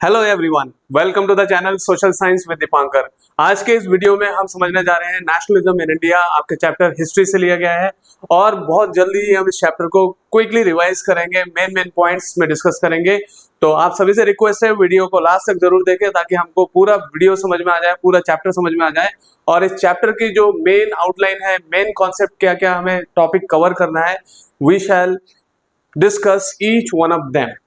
Hello everyone, welcome to the channel social science with Deepankar. आज के इस वीडियो में हम समझने जा रहे हैं नेशनलिज्म इन इंडिया। आपके चैप्टर हिस्ट्री से लिया गया है और बहुत जल्दी ही हम इस चैप्टर को क्विकली रिवाइज करेंगे, मेन पॉइंट्स में डिस्कस करेंगे। तो आप सभी से रिक्वेस्ट है वीडियो को लास्ट तक जरूर देखें ताकि हमको पूरा वीडियो समझ में आ जाए, पूरा चैप्टर समझ में आ जाए और इस चैप्टर की जो मेन आउटलाइन है, मेन कॉन्सेप्ट क्या क्या हमें टॉपिक कवर करना है, we shall discuss each one of them.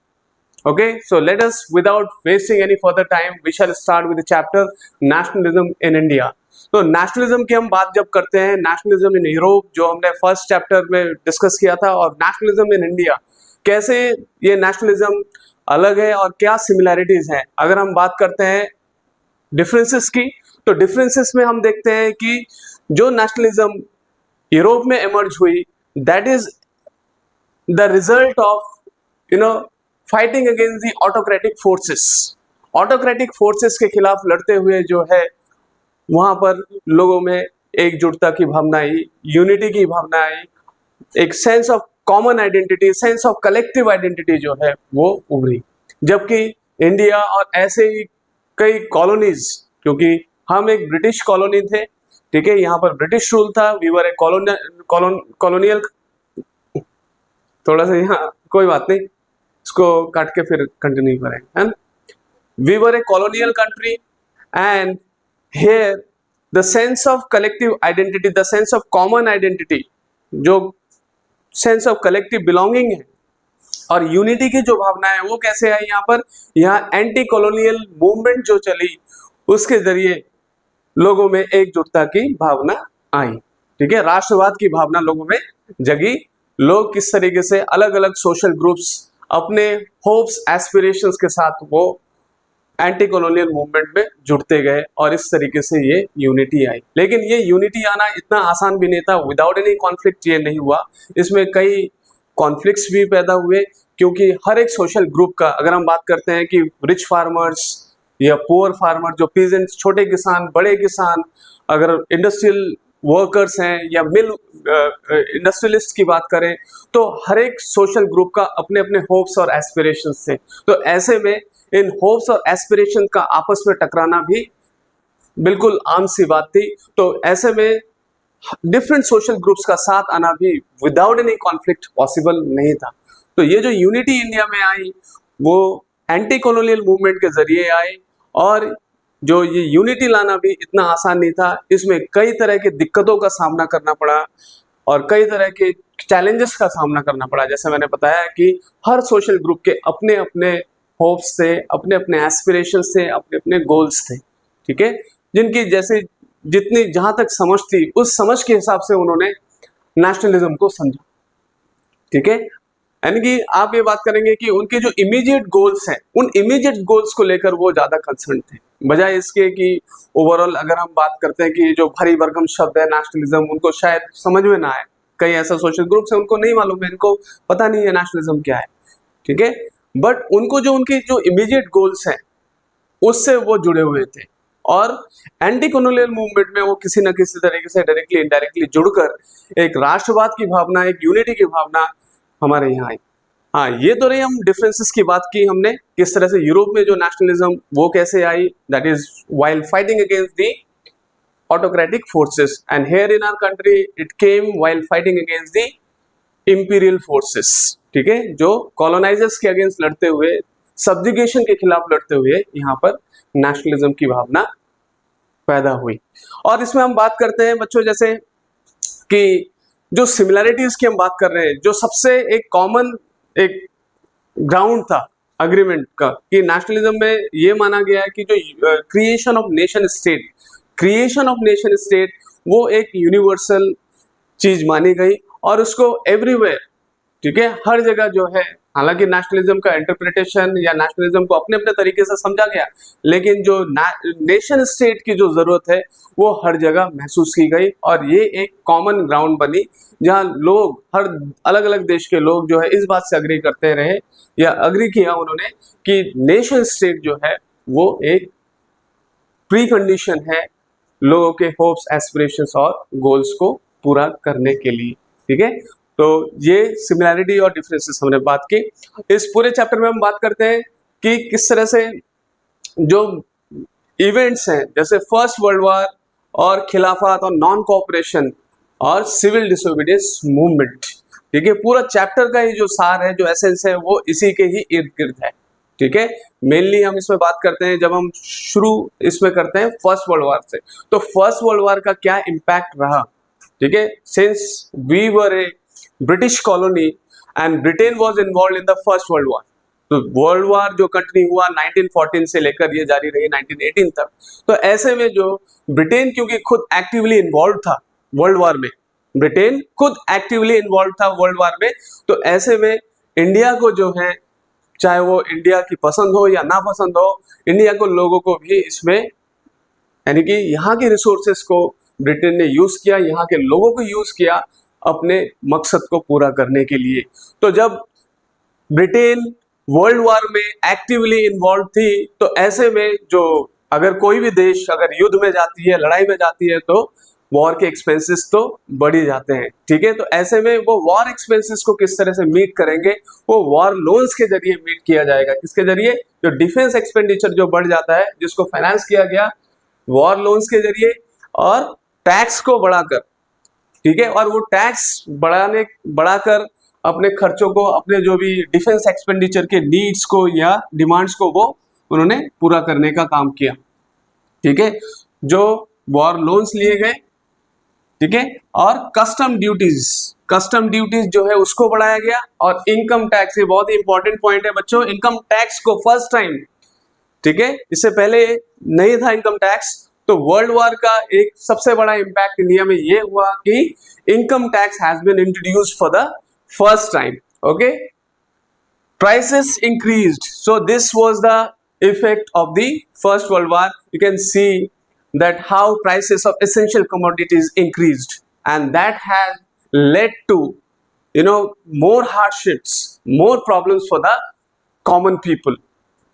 Okay, so let us, without wasting any further time, we shall start with the chapter nationalism in India. तो nationalism की हम बात जब करते हैं, nationalism in Europe जो हमने फर्स्ट चैप्टर में डिस्कस किया था, और nationalism in India कैसे ये nationalism अलग है और क्या सिमिलैरिटीज हैं। अगर हम बात करते हैं डिफरेंसेस की, तो डिफरेंसेस में हम देखते हैं कि जो नेशनलिज्म यूरोप में इमर्ज हुई, that is the result of fighting against the autocratic forces. Autocratic forces के खिलाफ लड़ते हुए जो है वहां पर लोगों में एकजुटता की भावना आई, यूनिटी की भावना आई, एक sense of common identity, sense of collective identity जो है वो उभरी। जबकि इंडिया और ऐसे ही कई कॉलोनीज, क्योंकि हम एक ब्रिटिश कॉलोनी थे, ठीक है, यहाँ पर ब्रिटिश रूल था, वी वर ए कॉलोनियल, थोड़ा सा यहाँ कोई बात नहीं, इसको काट के फिर कंटिन्यू करेंगे, है ना। We were a colonial country and here the sense of collective identity, the sense of common identity, जो सेंस ऑफ कलेक्टिव बिलोंगिंग है और यूनिटी की जो भावना है वो कैसे आई यहाँ पर। यहाँ एंटी कॉलोनियल मूवमेंट जो चली उसके जरिए लोगों में एकजुटता की भावना आई, ठीक है, राष्ट्रवाद की भावना लोगों में जगी। लोग किस तरीके से अलग अलग सोशल ग्रुप्स अपने होप्स एस्पिरेशंस के साथ वो एंटी कॉलोनियल मूवमेंट में जुड़ते गए और इस तरीके से ये यूनिटी आई। लेकिन ये यूनिटी आना इतना आसान भी नहीं था, विदाउट एनी कॉन्फ्लिक्ट ये नहीं हुआ, इसमें कई कॉन्फ्लिक्ट्स भी पैदा हुए, क्योंकि हर एक सोशल ग्रुप का, अगर हम बात करते हैं कि रिच फार्मर्स या पुअर फार्मर, जो पीजेंट्स, छोटे किसान, बड़े किसान, अगर इंडस्ट्रियल वर्कर्स हैं या मिल इंडस्ट्रियलिस्ट की बात करें, तो हर एक सोशल ग्रुप का अपने अपने होप्स और एस्पिरेशंस थे। तो ऐसे में इन होप्स और एस्पिरेशन का आपस में टकराना भी बिल्कुल आम सी बात थी। तो ऐसे में डिफरेंट सोशल ग्रुप्स का साथ आना भी विदाउट एनी कॉन्फ्लिक्ट पॉसिबल नहीं था। तो ये जो यूनिटी इंडिया में आई वो एंटी कॉलोनियल मूवमेंट के जरिए आई, और जो ये यूनिटी लाना भी इतना आसान नहीं था, इसमें कई तरह की दिक्कतों का सामना करना पड़ा और कई तरह के चैलेंजेस का सामना करना पड़ा। जैसे मैंने बताया कि हर सोशल ग्रुप के अपने अपने होप्स थे, अपने अपने एस्पिरेशंस थे, अपने अपने गोल्स थे, ठीक है, जिनकी जैसे जितनी जहां तक समझ थी उस समझ के हिसाब से उन्होंने नेशनलिज्म को समझा, ठीक है। यानी कि आप ये बात करेंगे कि उनके जो इमीडिएट गोल्स हैं, उन इमीडिएट गोल्स को लेकर वो ज्यादा कंसर्न थे, बजाय इसके कि ओवरऑल अगर हम बात करते हैं कि जो भारी भरकम शब्द है नेशनलिज्म, उनको शायद समझ में ना आए। कई ऐसा सोशल ग्रुप्स है उनको नहीं मालूम है, इनको पता नहीं है नेशनलिज्म क्या है, ठीक है, बट उनको जो उनके जो इमीडिएट गोल्स हैं उससे वो जुड़े हुए थे। और एंटी कॉलोनियल मूवमेंट में वो किसी न किसी तरीके से डायरेक्टली इनडायरेक्टली जुड़कर एक राष्ट्रवाद की भावना, एक यूनिटी की भावना हमारे यहाँ आई। हाँ, ये तो रही, हम डिफरेंसेस की बात की हमने, किस तरह से यूरोप में जो नेशनलिज्म वो कैसे आई, that is while fighting against the autocratic forces, and here in our country it came while fighting against the imperial forces, ठीक है, जो कॉलोनाइजर्स के अगेंस्ट लड़ते हुए, सब्जुगेशन के खिलाफ लड़ते हुए यहाँ पर नेशनलिज्म की भावना पैदा हुई। और इसमें हम बात करते हैं बच्चों, जैसे कि जो सिमिलैरिटीज की हम बात कर रहे हैं, जो सबसे एक कॉमन एक ग्राउंड था अग्रीमेंट का, कि नेशनलिज्म में ये माना गया है कि जो क्रिएशन ऑफ नेशन स्टेट वो एक यूनिवर्सल चीज मानी गई और उसको एवरीवेयर, ठीक है, हर जगह जो है, हालांकि नेशनलिज्म का इंटरप्रिटेशन या नेशनलिज्म को अपने अपने तरीके से समझा गया, लेकिन जो नेशन स्टेट की जो जरूरत है वो हर जगह महसूस की गई और ये एक कॉमन ग्राउंड बनी, जहां लोग, हर अलग अलग देश के लोग जो है इस बात से अग्री करते रहे या अग्री किया उन्होंने कि नेशन स्टेट जो है वो एक प्री कंडीशन है लोगों के होप्स, एस्पिरेशंस और गोल्स को पूरा करने के लिए, ठीक है। तो ये सिमिलैरिटी और डिफरेंसेस हमने बात की। इस पूरे चैप्टर में हम बात करते हैं कि किस तरह से जो इवेंट्स हैं जैसे फर्स्ट वर्ल्ड वॉर और खिलाफत और नॉन कोऑपरेशन और सिविल डिसोबीडियंस मूवमेंट, ठीक है, पूरा चैप्टर का ही जो सार है, जो एसेंस है, वो इसी के ही इर्द गिर्द है, ठीक है। मेनली हम इसमें बात करते हैं, जब हम शुरू इसमें करते हैं फर्स्ट वर्ल्ड वॉर से, तो फर्स्ट वर्ल्ड वॉर का क्या इम्पैक्ट रहा, ठीक है। Since we were a British colony and Britain was involve in the First World War, तो वर्ल्ड वॉर जो कंटिन्यू हुआ 1914 से लेकर ये जारी रही 1918 तक, तो ऐसे में जो ब्रिटेन क्योंकि खुद एक्टिवली इन्वॉल्व था वर्ल्ड वॉर में, ब्रिटेन खुद एक्टिवली इन्वॉल्व था वर्ल्ड वॉर में, तो ऐसे में इंडिया को जो है, चाहे वो इंडिया की पसंद हो या ना पसंद हो, इंडिया को लोगों को भी इसमें, यानी कि यहाँ के रिसोर्सेस को ब्रिटेन ने यूज किया, यहाँ के लोगों को यूज किया अपने मकसद को पूरा करने के लिए। तो जब ब्रिटेन वर्ल्ड वॉर में एक्टिवली इन्वॉल्व थी, तो ऐसे में जो अगर कोई भी देश अगर युद्ध में जाती है, लड़ाई में जाती है, तो वॉर के एक्सपेंसेस तो बढ़ ही जाते हैं, ठीक है। तो ऐसे में वो वॉर एक्सपेंसेस को किस तरह से मीट करेंगे, वो वॉर लोन्स के जरिए मीट किया जाएगा। किसके जरिए? जो डिफेंस एक्सपेंडिचर जो बढ़ जाता है, जिसको फाइनेंस किया गया वॉर लोन्स के जरिए और टैक्स को बढ़ाकर, ठीक है, और वो टैक्स बढ़ाकर अपने खर्चों को, अपने जो भी डिफेंस एक्सपेंडिचर के नीड्स को या डिमांड्स को वो उन्होंने पूरा करने का काम किया, ठीक है। जो वॉर लोन्स लिए गए, ठीक है, और कस्टम ड्यूटीज जो है उसको बढ़ाया गया, और इनकम टैक्स, ये बहुत ही इंपॉर्टेंट पॉइंट है बच्चों, इनकम टैक्स को फर्स्ट टाइम, ठीक है, इससे पहले नहीं था इनकम टैक्स, तो वर्ल्ड वॉर का एक सबसे बड़ा इंपैक्ट इंडिया में ये हुआ कि income tax has been introduced for the first time, okay. Prices increased, so this was the effect of the First World War. You can see that how prices of essential commodities increased, and that has led to, you know, more hardships, more problems for the common people.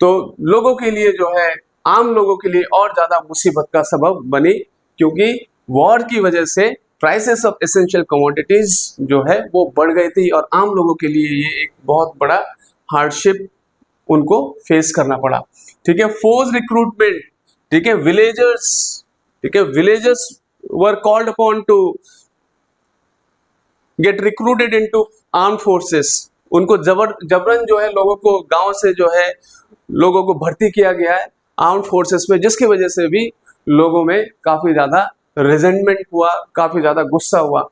तो लोगों के लिए जो है, आम लोगों के लिए और ज्यादा मुसीबत का सबब बनी, क्योंकि वॉर की वजह से प्राइसेस ऑफ एसेंशियल कमोडिटीज जो है वो बढ़ गई थी, और आम लोगों के लिए ये एक बहुत बड़ा हार्डशिप उनको फेस करना पड़ा, ठीक है। फोर्स रिक्रूटमेंट, ठीक है, विलेजर्स, ठीक है, villagers were called upon to get recruited into armed forces, उनको जबरन जो है लोगों को गांव से जो है लोगों को भर्ती किया गया है आर्म्ड फोर्सेस में, जिसकी वजह से भी लोगों में काफी ज्यादा रिजेंटमेंट हुआ, काफी ज्यादा गुस्सा हुआ।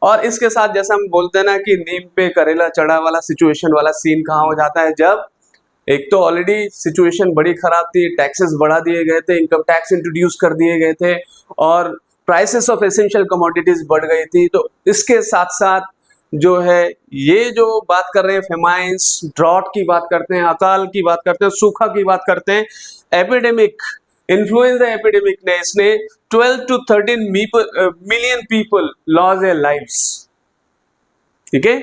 और इसके साथ जैसा हम बोलते हैं ना कि नीम पे करेला चढ़ा वाला सिचुएशन वाला सीन कहाँ हो जाता है, जब एक तो ऑलरेडी सिचुएशन बड़ी खराब थी, टैक्सेस बढ़ा दिए गए थे, इनकम टैक्स इंट्रोड्यूस कर दिए गए थे, और प्राइसेस ऑफ एसेंशियल कमोडिटीज बढ़ गई थी। तो इसके साथ साथ जो है ये जो बात कर रहे हैं, फेमाइंस, ड्रॉट की बात करते हैं, अकाल की बात करते हैं, सूखा की बात करते हैं, एपिडेमिक, इन्फ्लुएंजा एपिडेमिक ने इसने 12 to 13 million people loss their lives, ठीक है।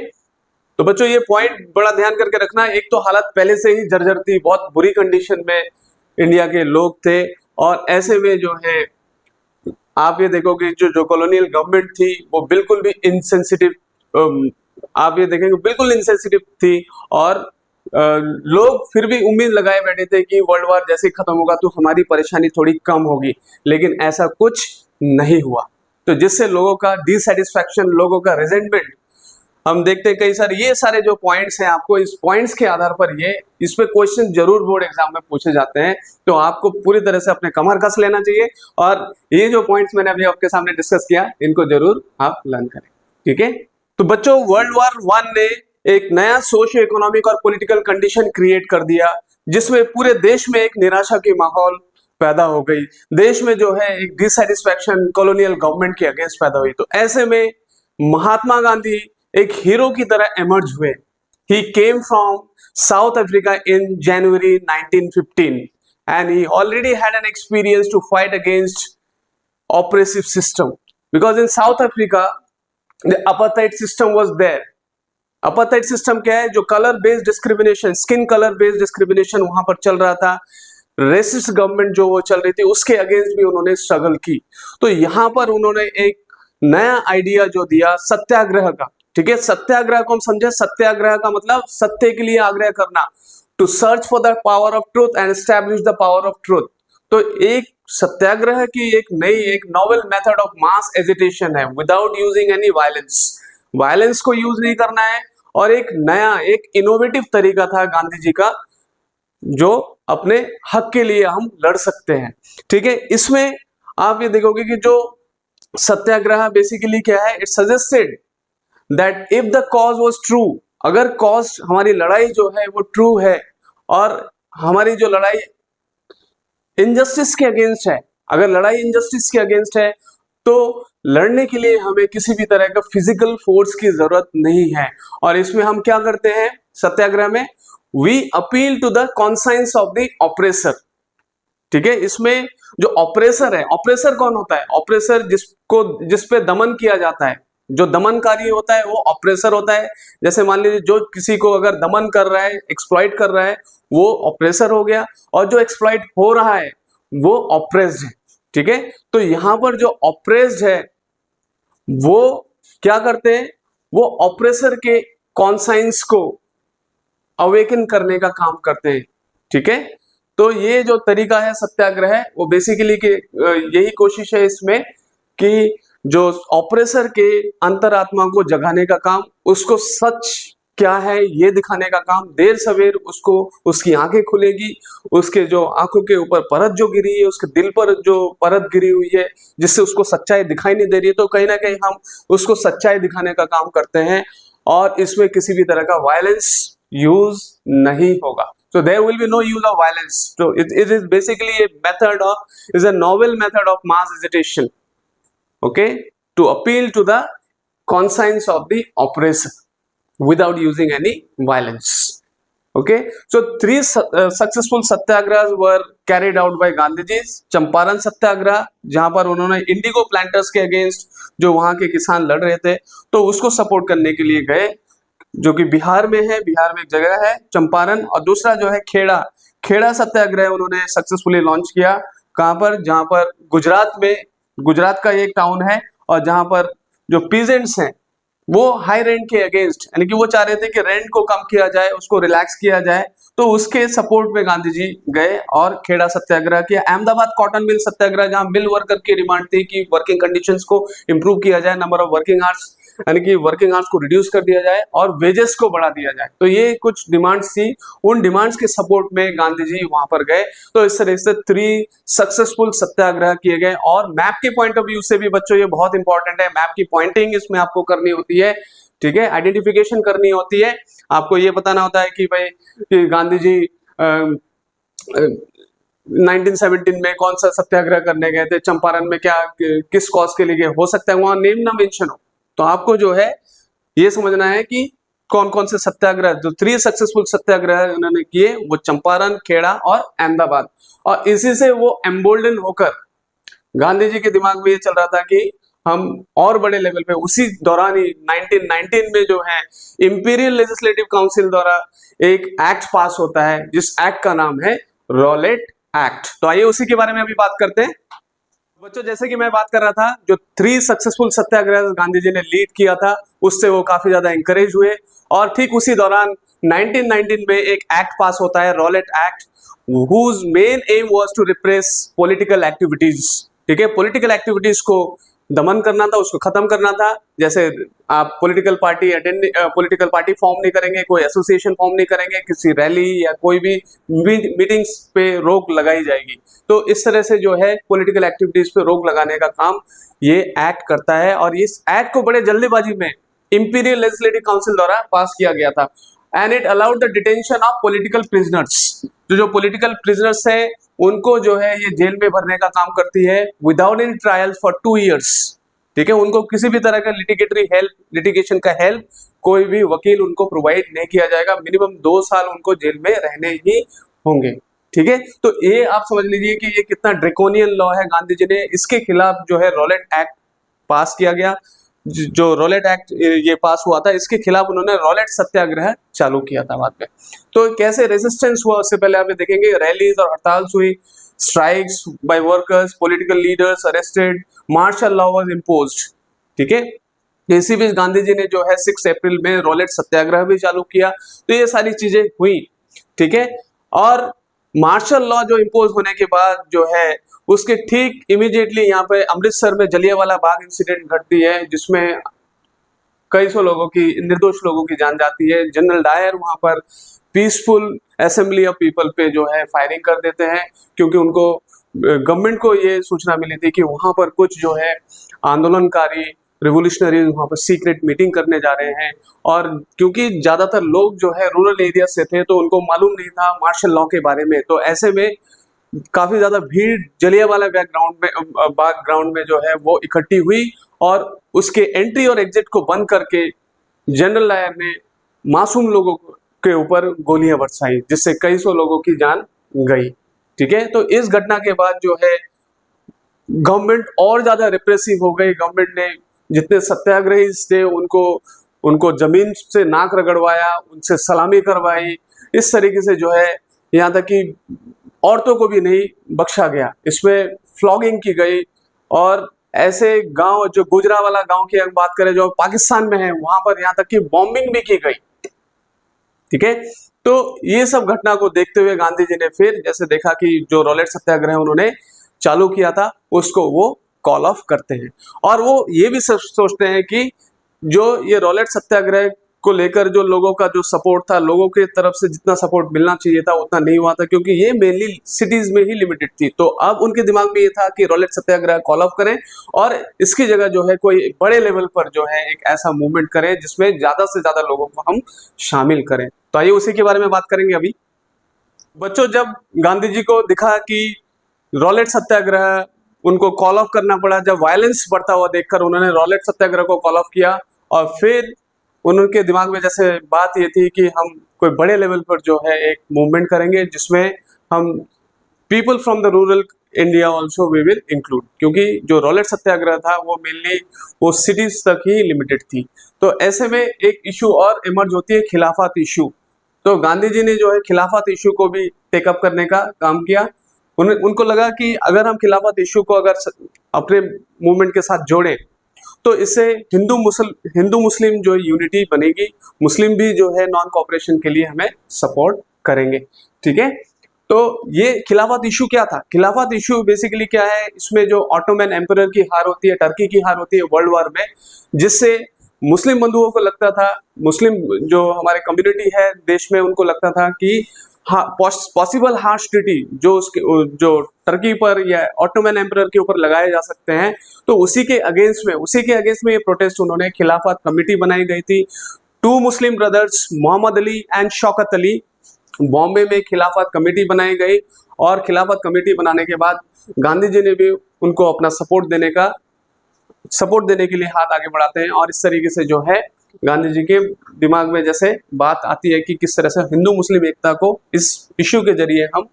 तो बच्चों ये पॉइंट बड़ा ध्यान करके रखना। एक तो हालत पहले से ही जर्जर थी, बहुत बुरी कंडीशन में इंडिया के लोग थे, और ऐसे में जो है आप ये देखोगे जो कॉलोनियल गवर्नमेंट थी वो बिल्कुल भी इनसेंसिटिव, आप ये देखेंगे बिल्कुल इनसेंसिटिव थी, और लोग फिर भी उम्मीद लगाए बैठे थे कि वर्ल्ड वॉर जैसे खत्म होगा तो हमारी परेशानी थोड़ी कम होगी, लेकिन ऐसा कुछ नहीं हुआ। तो जिससे लोगों का डिसैटिस्फैक्शन, लोगों का रिजेंटमेंट हम देखते हैं। कई सारे ये सारे जो पॉइंट्स हैं, आपको इस पॉइंट्स के आधार पर इस पे क्वेश्चन जरूर बोर्ड एग्जाम में पूछे जाते हैं, तो आपको पूरी तरह से अपने कमर कस लेना चाहिए, और ये जो पॉइंट्स मैंने अभी आपके सामने डिस्कस किया इनको जरूर आप लर्न करें, ठीक है। तो बच्चों वर्ल्ड वॉर 1 ने एक नया सोशियो इकोनॉमिक और पॉलिटिकल कंडीशन क्रिएट कर दिया, जिसमें पूरे देश में एक निराशा की माहौल पैदा हो गई। देश में जो है एक डिससैटिस्फैक्शन कॉलोनियल गवर्नमेंट के अगेंस्ट पैदा हुई। तो ऐसे में महात्मा गांधी एक हीरो की तरह एमर्ज हुए। He came from South Africa in January 1915 and he already had an experience to fight against oppressive system, because in South Africa the apartheid system was there. apartheid system क्या है? जो colour based discrimination, skin colour based discrimination वहां पर चल रहा था, resist government जो वो चल रही थी, उसके अगेंस्ट भी उन्होंने स्ट्रगल की। तो यहां पर उन्होंने एक नया आइडिया जो दिया सत्याग्रह का, ठीक है। सत्याग्रह को हम समझे, सत्याग्रह का मतलब सत्य के लिए आग्रह करना, to search for the power of truth and establish the power of truth. तो एक सत्याग्रह की एक नई एक novel method of mass agitation है without using any violence. Violence को यूज नहीं करना है और एक नया एक इनोवेटिव तरीका था गांधी जी का जो अपने हक के लिए हम लड़ सकते हैं। ठीक है, इसमें आप ये देखोगे कि जो सत्याग्रह बेसिकली क्या है, it suggested that if the cause was true, अगर कॉज हमारी लड़ाई जो है वो ट्रू है और हमारी जो लड़ाई इनजस्टिस के अगेंस्ट है, अगर लड़ाई इनजस्टिस के अगेंस्ट है तो लड़ने के लिए हमें किसी भी तरह का फिजिकल फोर्स की जरूरत नहीं है। और इसमें हम क्या करते हैं सत्याग्रह में, we appeal to the conscience of the oppressor. ठीक है, इसमें जो ऑपरेसर है, ऑपरेसर कौन होता है, ऑपरेसर जिस पे दमन किया जाता है, जो दमनकारी होता है वो ऑपरेसर होता है। जैसे मान लीजिए जो किसी को अगर दमन कर रहा है, एक्सप्लॉइट कर रहा है, वो ऑपरेसर हो गया, और जो एक्सप्लॉइट हो रहा है वो ऑपरेस्ड है। ठीक है, तो यहां पर जो ऑपरेस्ड है वो क्या करते हैं, वो ऑपरेसर के कॉन्साइंस को अवेकन करने का काम करते हैं। ठीक है, तो ये जो तरीका है सत्याग्रह वो बेसिकली के यही कोशिश है इसमें कि जो ऑपरेसर के अंतरात्मा को जगाने का काम, उसको सच क्या है ये दिखाने का काम, देर सवेर उसको उसकी आंखें खुलेगी, उसके जो आंखों के ऊपर परत जो गिरी है, उसके दिल पर जो परत गिरी हुई है जिससे उसको सच्चाई दिखाई नहीं दे रही है, तो कहीं ना कहीं हम उसको सच्चाई दिखाने का काम करते हैं और इसमें किसी भी तरह का वायलेंस यूज नहीं होगा। So there will be no use of violence. So it is basically a method of, is a novel method of mass agitation. Okay, to appeal to the conscience of the oppressor without using any violence. Okay, so three successful satyagrahas were carried out by Gandhiji. Champaran सत्याग्रह, जहां पर उन्होंने Indigo planters के against जो वहां के किसान लड़ रहे थे तो उसको सपोर्ट करने के लिए गए, जो कि बिहार में है, बिहार में एक जगह है चंपारण। और दूसरा जो है खेड़ा सत्याग्रह उन्होंने सक्सेसफुली लॉन्च किया, कहां पर, जहां पर गुजरात में, गुजरात का एक टाउन है, और जहां पर जो पीजेंट्स हैं वो हाई रेंट के अगेंस्ट, यानी कि वो चाह रहे थे कि रेंट को कम किया जाए, उसको रिलैक्स किया जाए, तो उसके सपोर्ट में गांधी जी गए और खेड़ा सत्याग्रह किया। अहमदाबाद कॉटन मिल सत्याग्रह, जहां मिल वर्कर की डिमांड थी कि वर्किंग कंडीशंस को इंप्रूव किया जाए, नंबर ऑफ वर्किंग आवर्स, यानी कि वर्किंग आवर्स को रिड्यूस कर दिया जाए और वेजेस को बढ़ा दिया जाए, तो ये कुछ डिमांड्स थी। उन डिमांड्स के सपोर्ट में गांधी जी वहां पर गए। तो इस तरह से 3 सक्सेसफुल सत्याग्रह किए गए। और मैप के पॉइंट ऑफ व्यू से भी बच्चों ये बहुत इंपॉर्टेंट है, मैप की पॉइंटिंग इसमें आपको करनी होती है। ठीक है, आइडेंटिफिकेशन करनी होती है, आपको ये बताना होता है कि भाई कि गांधी जी 1917 में कौन सा सत्याग्रह करने गए थे, चंपारण में क्या किस कॉज के लिए गए, हो सकता है वहां नेम ना मेंशन हो, तो आपको जो है ये समझना है कि कौन कौन से सत्याग्रह, जो 3 सक्सेसफुल सत्याग्रह उन्होंने किए वो चंपारण, खेड़ा और अहमदाबाद। और इसी से वो एम्बोल्डन होकर गांधी जी के दिमाग में ये चल रहा था कि हम और बड़े लेवल पे, उसी दौरान ही 1919 में जो है इंपीरियल लेजिस्लेटिव काउंसिल द्वारा एक एक्ट पास होता है, जिस एक्ट का नाम है रॉलेट एक्ट। तो आइए उसी के बारे में अभी बात करते हैं। बच्चों, जैसे कि मैं बात कर रहा था, जो 3 सक्सेसफुल सत्याग्रह गांधी जी ने लीड किया था उससे वो काफी ज्यादा इंकरेज हुए। और ठीक उसी दौरान 1919 में एक एक्ट पास होता है, Rowlatt act, whose main aim was to repress political activities। ठीक है, पॉलिटिकल एक्टिविटीज को दमन करना था, उसको खत्म करना था। जैसे आप पॉलिटिकल पार्टी फॉर्म नहीं करेंगे, कोई एसोसिएशन फॉर्म नहीं करेंगे, किसी रैली या कोई भी मीटिंग्स पे रोक लगाई जाएगी। तो इस तरह से जो है पॉलिटिकल एक्टिविटीज पे रोक लगाने का काम ये एक्ट करता है। और इस एक्ट को बड़े जल्दीबाजी में इंपीरियल लेजिस्लेटिव काउंसिल द्वारा पास किया गया था। And it allowed the detention of political prisoners. जो पॉलिटिकल प्रिजनर्स है उनको जो है ये जेल में भरने का काम करती है without any trial for 2 years। ठीक है, उनको किसी भी तरह का लिटिगेशन का हेल्प कोई भी वकील उनको प्रोवाइड नहीं किया जाएगा। मिनिमम 2 साल उनको जेल में रहने ही होंगे। ठीक है, तो ये आप समझ लीजिए कि ये कितना ड्रैकोनियन लॉ है। गांधी जी ने इसके खिलाफ जो है रॉलेट एक्ट पास किया गया। जो रॉलेट एक्ट ये पास हुआ था, इसके खिलाफ उन्होंने रॉलेट सत्याग्रह चालू किया था बाद में। तो कैसे रेजिस्टेंस हुआ उससे पहले आप देखेंगे, रैलीज और हड़ताल हुई, strikes by workers, political leaders arrested, martial law was imposed. ठीक है, इसी बीच गांधी जी ने जो है 6 अप्रैल में रॉलेट सत्याग्रह भी चालू किया। तो ये सारी चीजें हुई। ठीक है। और मार्शल लॉ जो इम्पोज होने के बाद जो है उसके ठीक इमीडिएटली यहाँ पे अमृतसर में जलियांवाला बाग इंसिडेंट घटती है, जिसमें कई सौ लोगों की, निर्दोष लोगों की जान जाती है। जनरल डायर वहां पर पीसफुल असेंबली ऑफ पीपल पे जो है फायरिंग कर देते हैं, क्योंकि उनको गवर्नमेंट को ये सूचना मिली थी कि वहां पर कुछ जो है आंदोलनकारी रिवोल्यूशनरी वहां पर सीक्रेट मीटिंग करने जा रहे हैं। और क्योंकि ज्यादातर लोग जो है रूरल एरिया से थे, तो उनको मालूम नहीं था मार्शल लॉ के बारे में, तो ऐसे में काफी ज्यादा भीड़ जलियांवाला बाग ग्राउंड में जो है वो इकट्ठी हुई, और उसके एंट्री और एग्जिट को बंद करके जनरल डायर ने मासूम लोगों के ऊपर गोलियां बरसाई, जिससे कई सौ लोगों की जान गई। ठीक है, तो इस घटना के बाद जो है गवर्नमेंट और ज्यादा रिप्रेसिव हो गई। गवर्नमेंट ने जितने सत्याग्रही थे उनको जमीन से नाक रगड़वाया, उनसे सलामी करवाई, इस तरीके से जो है यहाँ तक कि औरतों को भी नहीं बख्शा गया, इसमें फ्लॉगिंग की गई। और ऐसे गांव जो गुजरावाला गांव की अगर बात करें जो पाकिस्तान में है, वहां पर यहाँ तक कि बॉम्बिंग भी की गई। ठीक है, तो ये सब घटना को देखते हुए गांधी जी ने फिर जैसे देखा कि जो रॉलेट सत्याग्रह उन्होंने चालू किया था उसको वो कॉल ऑफ करते हैं, और वो ये भी सोचते हैं कि जो ये रॉलेट सत्याग्रह को लेकर जो लोगों का जो सपोर्ट था, लोगों के तरफ से जितना सपोर्ट मिलना चाहिए था उतना नहीं हुआ था, क्योंकि ये मेनली सिटीज में ही लिमिटेड थी। तो अब उनके दिमाग में ये था कि रॉलेट सत्याग्रह कॉल ऑफ करें, और इसकी जगह जो है कोई बड़े लेवल पर जो है एक ऐसा मूवमेंट करें जिसमें ज्यादा से ज्यादा लोगों को हम शामिल करें। तो आइए उसी के बारे में बात करेंगे अभी। बच्चों, जब गांधी जी को दिखा कि रॉलेट सत्याग्रह उनको कॉल ऑफ करना पड़ा, जब वायलेंस बढ़ता हुआ देखकर उन्होंने रॉलेट सत्याग्रह को कॉल ऑफ किया, और फिर उनके दिमाग में जैसे बात ये थी कि हम कोई बड़े लेवल पर जो है एक मूवमेंट करेंगे जिसमें हम people from the rural India also we will include, क्योंकि जो रॉलेट सत्याग्रह था वो मेनली वो सिटीज तक ही लिमिटेड थी। तो ऐसे में एक इशू और इमर्ज होती है, खिलाफत इशू। तो गांधी जी ने जो है खिलाफत इशू को भी टेकअप करने का काम किया। उनको लगा कि अगर हम खिलाफत इशू को अगर अपने मूवमेंट के साथ जोड़ें तो इससे हिंदू मुस्लिम जो यूनिटी बनेगी, मुस्लिम भी जो है नॉन कॉपरेशन के लिए हमें सपोर्ट करेंगे। ठीक है, तो ये खिलाफत इशू क्या था? खिलाफत इशू बेसिकली क्या है, इसमें जो ऑटोमन एम्परर की हार होती है, टर्की की हार होती है वर्ल्ड वॉर में, जिससे मुस्लिम बंधुओं को लगता था, मुस्लिम जो हमारे कम्युनिटी है देश में, उनको लगता था कि पॉसिबल हार्श ट्रीटी जो टर्की पर या ऑटोमन एम्परर के ऊपर लगाए जा सकते हैं, तो उसी के अगेंस्ट में ये प्रोटेस्ट उन्होंने खिलाफत कमेटी बनाई गई थी। Two Muslim brothers Mohammad Ali and Shaukat Ali, Bombay में खिलाफत कमेटी बनाई गई, और खिलाफत कमेटी बनाने के बाद गांधी जी ने भी उनको अपना सपोर्ट देने के लिए हाथ आगे बढ़ाते हैं। और इस तरीके से जो है गांधी जी के दिमाग में जैसे बात आती है कि किस तरह से हिंदू मुस्लिम एकता को इस इश्यू के जरिए हम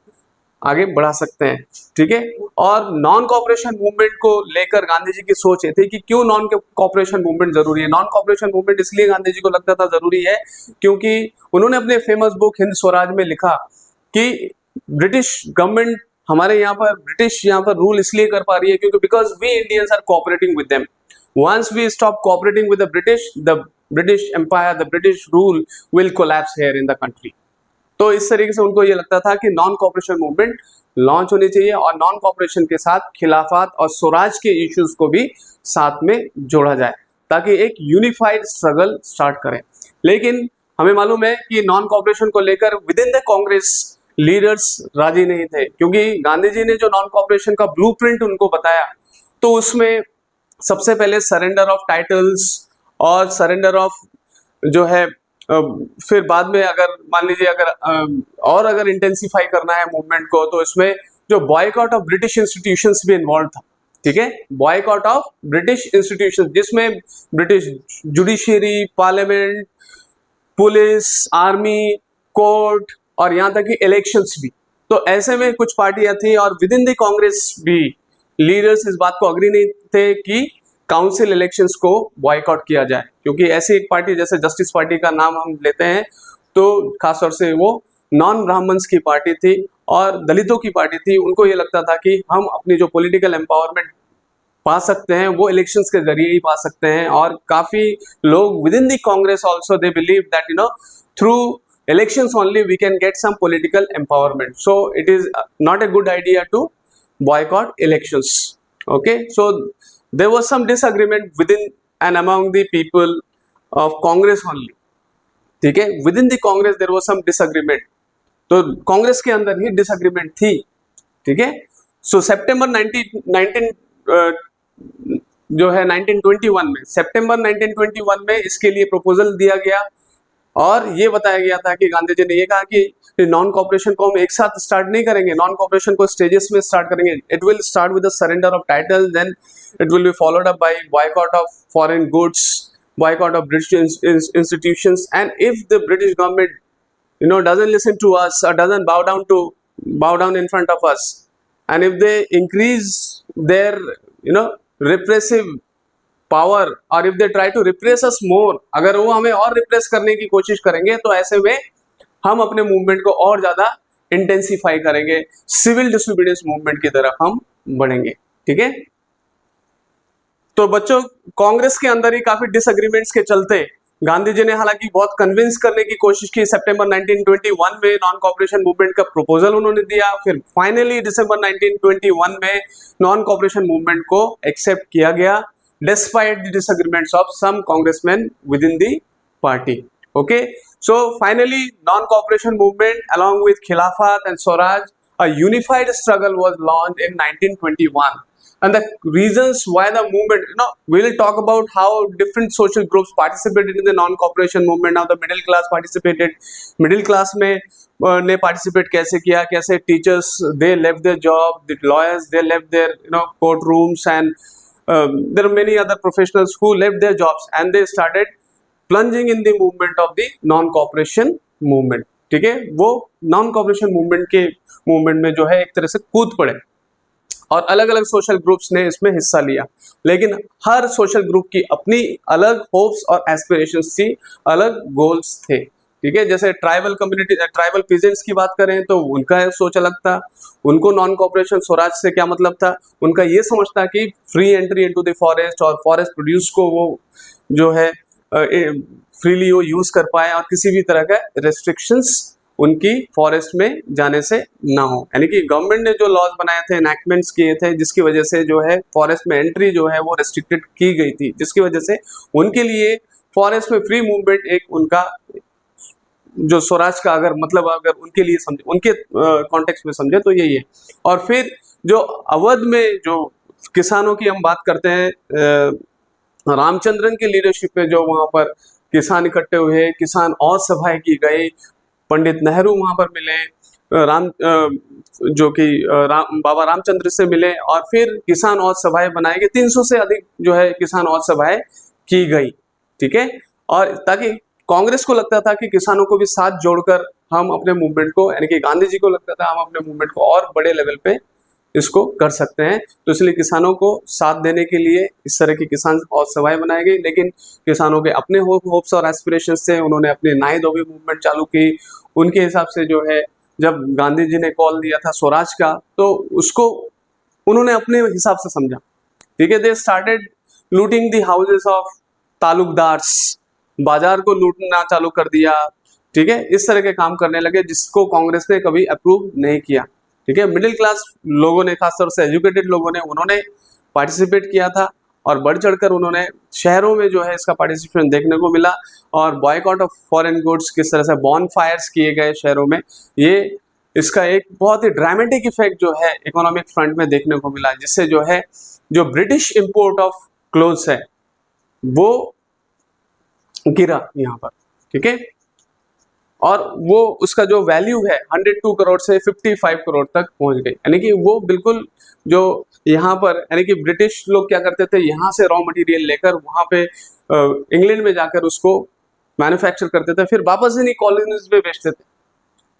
आगे बढ़ा सकते हैं। ठीक है, और नॉन कॉपरेशन मूवमेंट को लेकर गांधी जी की सोच ये थी कि क्यों नॉन कॉपरेशन मूवमेंट जरूरी है। नॉन कॉपरेशन मूवमेंट इसलिए गांधी जी को लगता था जरूरी है क्योंकि उन्होंने अपने फेमस बुक हिंद स्वराज में लिखा कि ब्रिटिश गवर्नमेंट हमारे यहाँ पर, ब्रिटिश यहाँ पर रूल इसलिए कर पा रही है क्योंकि because we Indians are cooperating with them. Once we stop cooperating with the British Empire, the British rule will collapse here in the country. तो इस तरीके से उनको ये लगता था कि नॉन कॉपरेशन मूवमेंट लॉन्च होनी चाहिए, और नॉन कॉपरेशन के साथ खिलाफत और स्वराज के इश्यूज को भी साथ में जोड़ा जाए ताकि एक यूनिफाइड स्ट्रगल स्टार्ट करें। लेकिन हमें मालूम है कि नॉन कॉपरेशन को लेकर with in the Congress leaders राजी नहीं थे, क्योंकि गांधी जी ने जो नॉन कॉपरेशन का ब्लूप्रिंट उनको बताया तो उसमें सबसे पहले सरेंडर ऑफ टाइटल्स और सरेंडर ऑफ जो है फिर बाद में अगर मान लीजिए अगर इंटेंसिफाई करना है मूवमेंट को, तो इसमें जो बॉयकॉट ऑफ ब्रिटिश इंस्टीट्यूशंस भी इन्वॉल्व था। ठीक है, बॉयकॉट ऑफ ब्रिटिश इंस्टीट्यूशंस, जिसमें British judiciary, parliament, police, army, court और यहाँ तक कि इलेक्शंस भी। तो ऐसे में कुछ पार्टियां थी, और विद इन द कांग्रेस भी लीडर्स इस बात को अग्री नहीं थे कि काउंसिल इलेक्शंस को बॉयकॉट किया जाए, क्योंकि ऐसी एक पार्टी जैसे जस्टिस पार्टी का नाम हम लेते हैं तो खासतौर से वो नॉन ब्राह्मण्स की पार्टी थी और दलितों की पार्टी थी। उनको ये लगता था कि हम अपनी जो पॉलिटिकल एम्पावरमेंट पा सकते हैं वो इलेक्शंस के जरिए ही पा सकते हैं, और काफी लोग with in the Congress also they believe that through elections only we can get some political empowerment. So it is not a good idea to boycott elections. Okay, so there was some disagreement within and among the people of Congress only. ठीक है, within the Congress there was some disagreement, तो Congress के अंदर ही disagreement थी. ठीक है, सो सितंबर 19 जो है 1921 में, सितंबर 1921 में इसके लिए प्रपोजल दिया गया और ये बताया गया था कि गांधी जी ने ये कहा कि नॉन कॉपरेशन को हम एक साथ स्टार्ट नहीं करेंगे, नॉन कॉपरेशन को स्टेजेस में स्टार्ट करेंगे. It will start with the surrender of title, then it will be followed up by boycott of foreign goods, boycott of British institutions, and if the British government doesn't listen to us or doesn't bow down in front of us, and if they increase their repressive power, or if they try to repress us more, अगर वो हमें और repress करने की कोशिश करेंगे तो ऐसे में हम अपने मूवमेंट को और ज्यादा इंटेंसिफाई करेंगे, सिविल डिसोबीडियंस मूवमेंट की तरफ हम बढ़ेंगे. ठीक है, तो बच्चों कांग्रेस के अंदर ही काफी डिसएग्रीमेंट्स के चलते गांधी जी ने हालांकि बहुत कन्विंस करने की कोशिश की. सितंबर 1921 में नॉन कॉपरेशन मूवमेंट का प्रपोजल उन्होंने दिया, फिर फाइनली दिसंबर 1921 में नॉन कॉपरेशन मूवमेंट को एक्सेप्ट किया गया despite the disagreements of some congressmen within the party. Okay, so finally non cooperation movement along with Khilafat and Swaraj, a unified struggle was launched in 1921. And the reasons why the movement, we will talk about how different social groups participated in the non-cooperation movement. Now the middle class participated. Middle class में ने participate कैसे किया, कैसे teachers they left their job, the lawyers they left their courtrooms, and there are many other professionals who left their jobs and they started plunging in the movement of the non-cooperation movement. ठीक है, वो non-cooperation movement में जो है एक तरह से कूद पड़े और अलग अलग सोशल ग्रुप्स ने इसमें हिस्सा लिया, लेकिन हर सोशल ग्रुप की अपनी अलग होप्स और एस्पिरेशंस थी, अलग गोल्स थे. ठीक है, जैसे ट्राइबल कम्युनिटी, ट्राइबल पीजेंट्स की बात करें तो उनका सोच अलग था. उनको नॉन कॉपरेशन स्वराज से क्या मतलब था, उनका ये समझता कि free entry into the forest और फॉरेस्ट प्रोड्यूस को वो जो है फ्रीली वो यूज कर पाए और किसी भी तरह का रेस्ट्रिक्शंस उनकी फॉरेस्ट में जाने से ना हो. यानी कि गवर्नमेंट ने जो लॉज बनाए थे, एनैक्टमेंट्स किए थे, जिसकी वजह से जो है फॉरेस्ट में एंट्री जो है वो रेस्ट्रिक्टेड की गई थी, जिसकी वजह से उनके लिए फॉरेस्ट में फ्री मूवमेंट एक उनका जो स्वराज का अगर उनके लिए समझे, उनके कॉन्टेक्स्ट में समझे तो यही है. और फिर जो अवध में जो किसानों की हम बात करते हैं, रामचंद्रन की लीडरशिप में जो वहाँ पर किसान इकट्ठे हुए, किसान और सभाएं की गई, पंडित नेहरू वहां पर मिले, बाबा रामचंद्र से मिले और फिर किसान और सभाएं बनाई गई. 300 से अधिक जो है किसान और सभाएं की गई. ठीक है, और ताकि कांग्रेस को लगता था कि किसानों को भी साथ जोड़कर हम अपने मूवमेंट को, यानी कि गांधी जी को लगता था हम अपने मूवमेंट को और बड़े लेवल पे इसको कर सकते हैं, तो इसलिए किसानों को साथ देने के लिए इस तरह की किसान और सभाएं बनाई गई. लेकिन किसानों के अपने होप्स और एस्पिरेशंस थे, उन्होंने अपनी नाई धोबी मूवमेंट चालू की. उनके हिसाब से जो है जब गांधी जी ने कॉल दिया था स्वराज का तो उसको उन्होंने अपने हिसाब से समझा. ठीक है, they started looting the houses of taluqdars, बाजार को लूटना चालू कर दिया. ठीक है, इस तरह के काम करने लगे जिसको कांग्रेस ने कभी अप्रूव नहीं किया. ठीक है, मिडिल क्लास लोगों ने, खासतौर से एजुकेटेड लोगों ने, उन्होंने पार्टिसिपेट किया था और बढ़ चढ़कर उन्होंने शहरों में जो है इसका पार्टिसिपेशन देखने को मिला. और बॉयकॉट ऑफ फॉरेन गुड्स, किस तरह से बॉन फायर्स किए गए शहरों में, ये इसका एक बहुत ही ड्रामेटिक इफेक्ट जो है इकोनॉमिक फ्रंट में देखने को मिला, जिससे जो है जो ब्रिटिश इंपोर्ट ऑफ क्लोथ्स है वो गिरा यहाँ पर. ठीक है, और वो उसका जो वैल्यू है 102 करोड़ से 55 करोड़ तक पहुंच गई. यानी कि वो बिल्कुल जो यहाँ पर, यानी कि ब्रिटिश लोग क्या करते थे, यहाँ से रॉ मटेरियल लेकर वहाँ पे इंग्लैंड में जाकर उसको मैन्युफैक्चर करते थे, फिर वापस इन्हीं कॉलोनीज में बेचते थे.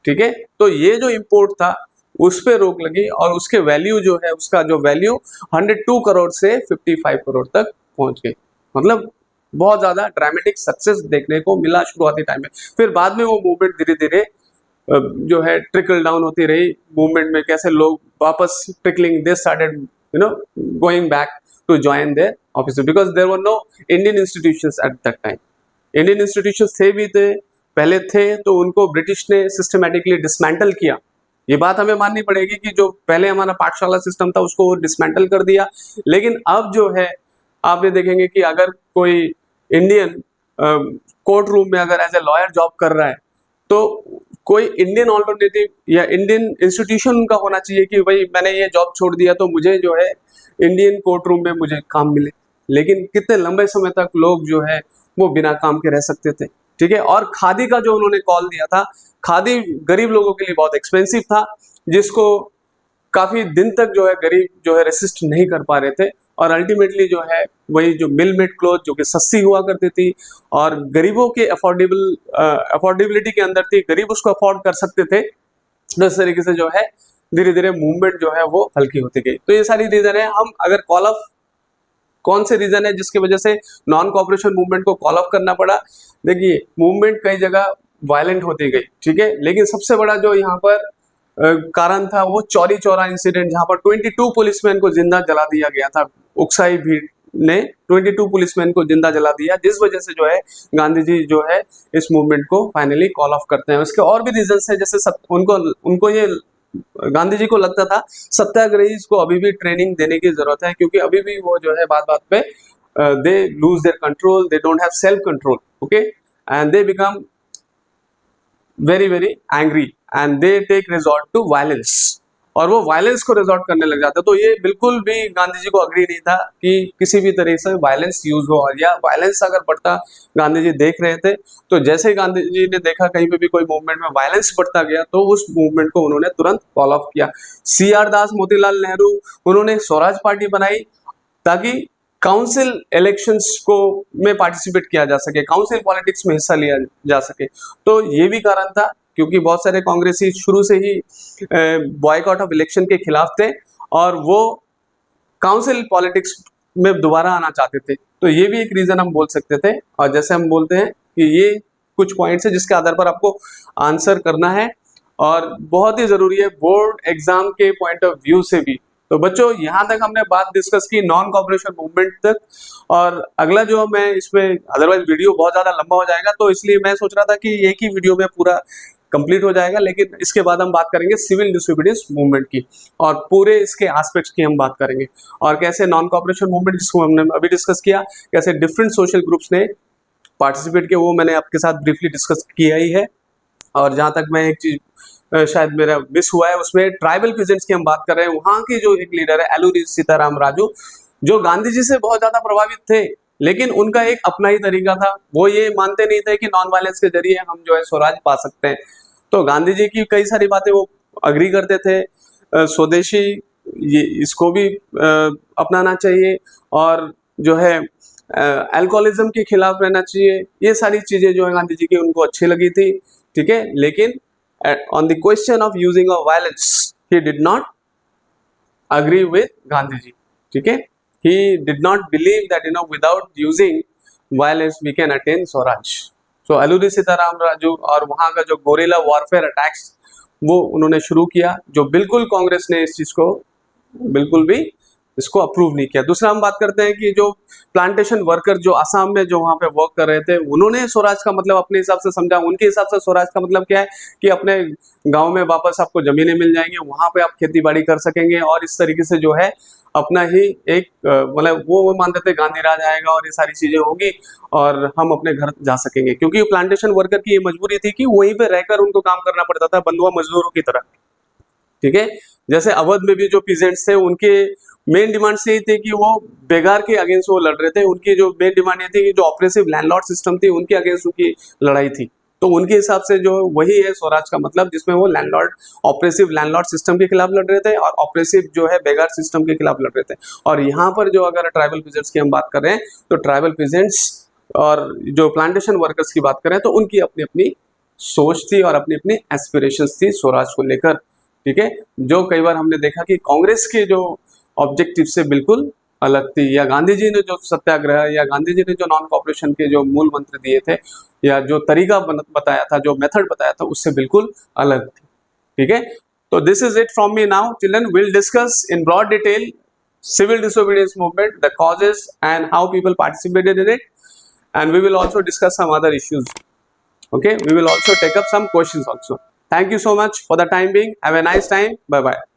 ठीक है, तो ये जो इंपोर्ट था उस पर रोक लगी और उसके वैल्यू जो है, उसका जो वैल्यू 102 करोड़ से 55 करोड़ तक पहुंच गई. मतलब बहुत ज्यादा ड्रामेटिक सक्सेस देखने को मिला शुरुआती टाइम में. फिर बाद में वो मूवमेंट धीरे धीरे जो है ट्रिकल डाउन होती रही. मूवमेंट में कैसे लोग वापस trickling, they started going back to join their office because there were no Indian institutions at that time. Indian institutions थे भी थे, पहले थे तो उनको ब्रिटिश ने सिस्टमेटिकली डिसमेंटल किया। ये बात हमें माननी पड़ेगी कि जो पहले हमारा पाठशाला सिस्टम था उसको डिसमेंटल कर दिया। लेकिन अब जो है आप ये देखेंगे कि अगर कोई इंडियन कोर्ट रूम में अगर एज ए लॉयर जॉब कर रहा है तो कोई इंडियन ऑल्टरनेटिव या इंडियन इंस्टीट्यूशन का होना चाहिए कि भाई मैंने ये जॉब छोड़ दिया तो मुझे जो है इंडियन कोर्ट रूम में मुझे काम मिले। लेकिन कितने लंबे समय तक लोग जो है वो बिना काम के रह सकते थे, ठीक है। और खादी का जो उन्होंने कॉल दिया था, खादी गरीब लोगों के लिए बहुत एक्सपेंसिव था, जिसको काफी दिन तक जो है गरीब जो है रेसिस्ट नहीं कर पा रहे थे। और अल्टीमेटली जो है वही जो मिल मेड क्लोथ जो कि सस्ती हुआ करती थी और गरीबों के अफोर्डेबिलिटी के अंदर थी, गरीब उसको अफोर्ड कर सकते थे, तो इस तरीके से जो है धीरे धीरे मूवमेंट जो है वो हल्की होती गई। तो ये सारी रीजन है। हम अगर कॉल ऑफ कौन से रीजन है जिसकी वजह से नॉन कॉपरेशन मूवमेंट को कॉल ऑफ करना पड़ा, देखिए मूवमेंट कई जगह वायलेंट होती गई, ठीक है। लेकिन सबसे बड़ा जो यहाँ पर कारण था वो चौरी चौरा इंसिडेंट, जहां पर 22 पुलिसमैन को जिंदा जला दिया गया था। उकसाई भीड़ ने 22 पुलिसमैन को जिंदा जला दिया, जिस वजह से जो है गांधी जी जो है इस मूवमेंट को फाइनली कॉल ऑफ करते हैं। उसके और भी रीजंस है, जैसे उनको ये गांधी जी को लगता था सत्याग्रही को अभी भी ट्रेनिंग देने की जरूरत है, क्योंकि अभी भी वो जो है बात बात पे they lose their control, they don't have self control, okay, and they become very very angry and they take resort to violence, और वो वायलेंस को रिजॉर्ट करने लग जाते। तो ये बिल्कुल भी गांधी जी को अग्री नहीं था कि किसी भी तरीके से वायलेंस यूज हो, और या वायलेंस अगर बढ़ता गांधी जी देख रहे थे, तो जैसे ही गांधी जी ने देखा कहीं पे भी कोई मूवमेंट में वायलेंस बढ़ता गया तो उस मूवमेंट को उन्होंने तुरंत कॉल ऑफ किया। CR दास, मोतीलाल नेहरू, उन्होंने स्वराज पार्टी बनाई ताकि काउंसिल इलेक्शंस को में पार्टिसिपेट किया जा सके, काउंसिल पॉलिटिक्स में हिस्सा लिया जा सके। तो ये भी कारण था, क्योंकि बहुत सारे कांग्रेसी शुरू से ही बॉयकॉट ऑफ इलेक्शन के खिलाफ थे और वो काउंसिल पॉलिटिक्स में दोबारा आना चाहते थे। तो ये भी एक रीजन हम बोल सकते थे। और जैसे हम बोलते हैं कि ये कुछ पॉइंट्स है जिसके आधार पर आपको आंसर करना है, और बहुत ही जरूरी है बोर्ड एग्जाम के पॉइंट ऑफ व्यू से भी। तो बच्चों, यहाँ तक हमने बात डिस्कस की नॉन कॉपरेशन मूवमेंट तक, और अगला जो मैं इसमें, अदरवाइज वीडियो बहुत ज्यादा लंबा हो जाएगा, तो इसलिए मैं सोच रहा था कि एक ही वीडियो में पूरा कंप्लीट हो जाएगा। लेकिन इसके बाद हम बात करेंगे सिविल डिसोबीडियंस मूवमेंट की, और पूरे इसके एस्पेक्ट्स की हम बात करेंगे, और कैसे नॉन कॉपरेशन मूवमेंट जिसको हमने अभी डिस्कस किया, कैसे डिफरेंट सोशल ग्रुप्स ने पार्टिसिपेट किया, वो मैंने आपके साथ ब्रीफली डिस्कस किया ही है। और जहां तक मैं एक चीज शायद मेरा मिस हुआ है, उसमें ट्राइबल पीजेंट्स की हम बात कर रहे हैं। वहां की जो एक लीडर है एलूरी सीताराम राजू, जो गांधी जी से बहुत ज्यादा प्रभावित थे, लेकिन उनका एक अपना ही तरीका था। वो ये मानते नहीं थे कि नॉन वायलेंस के जरिए हम जो है स्वराज पा सकते हैं। तो गांधी जी की कई सारी बातें वो अग्री करते थे, स्वदेशी ये इसको भी अपनाना चाहिए, और जो है अल्कोहलिज्म के खिलाफ रहना चाहिए। ये सारी चीजें जो है गांधी जी की उनको अच्छी लगी थी, ठीक है। लेकिन on the question of using of violence, he did not agree with Gandhi ji, ठीक है। He did not believe that without using violence we can attain Swaraj. So Alluri Sitaram Raju और वहां का जो गोरिल्ला वॉरफेयर अटैक्स वो उन्होंने शुरू किया, जो बिल्कुल कांग्रेस ने इस चीज को बिल्कुल भी इसको अप्रूव नहीं किया। दूसरा हम बात करते हैं कि जो प्लांटेशन वर्कर जो असम में जो वहां पे वर्क कर रहे थे, उन्होंने स्वराज का मतलब अपने हिसाब से समझा। उनके हिसाब से स्वराज का मतलब क्या है कि अपने गांव में वापस आपको जमीनें मिल जाएंगी, वहां पे आप खेती बाड़ी कर सकेंगे, और इस तरीके से जो है अपना ही एक मतलब वो मानते थे गांधी राज आएगा और ये सारी चीजें होगी और हम अपने घर जा सकेंगे, क्योंकि प्लांटेशन वर्कर की ये मजबूरी थी कि वहीं पे रहकर उनको काम करना पड़ता था बंधुआ मजदूरों की तरह, ठीक है। जैसे अवध में भी जो पीजेंट्स थे, उनके मेन डिमांड यही थी कि वो बेगार के अगेंस्ट वो लड़ रहे थे। उनकी जो मेन डिमांड ये थी कि जो ऑपरेसिव लैंडलॉर्ड सिस्टम थी उनके अगेंस्ट उनकी लड़ाई थी। तो उनके हिसाब से जो वही है स्वराज का मतलब, जिसमें वो ऑपरेसिव लैंडलॉर्ड सिस्टम के खिलाफ लड़ रहे थे और ऑपरेसिव जो है बेगार सिस्टम के खिलाफ लड़ रहे थे। और यहाँ पर जो अगर ट्राइबल पीजेंट्स की हम बात कर रहे हैं, तो ट्राइबल पीजेंट्स और जो प्लांटेशन वर्कर्स की बात करें तो उनकी अपनी अपनी सोच थी और अपनी अपनी एस्पिरेशंस थी स्वराज को लेकर, ठीक है। जो कई बार हमने देखा कि कांग्रेस के जो ऑब्जेक्टिव से बिल्कुल अलग थी, या गांधी जी ने जो सत्याग्रह या गांधी जी ने जो नॉन कॉपरेशन के जो मूल मंत्र दिए थे या जो तरीका बताया था, जो मेथड बताया था, उससे बिल्कुल अलग थी, ठीक है। तो this is it from me now children. Will discuss in broad detail civil disobedience movement, the causes and how people participated in it, and we will also discuss some other issues. Okay, we will also take up some questions also. Thank you so much for the time being. Have a nice time. Bye bye.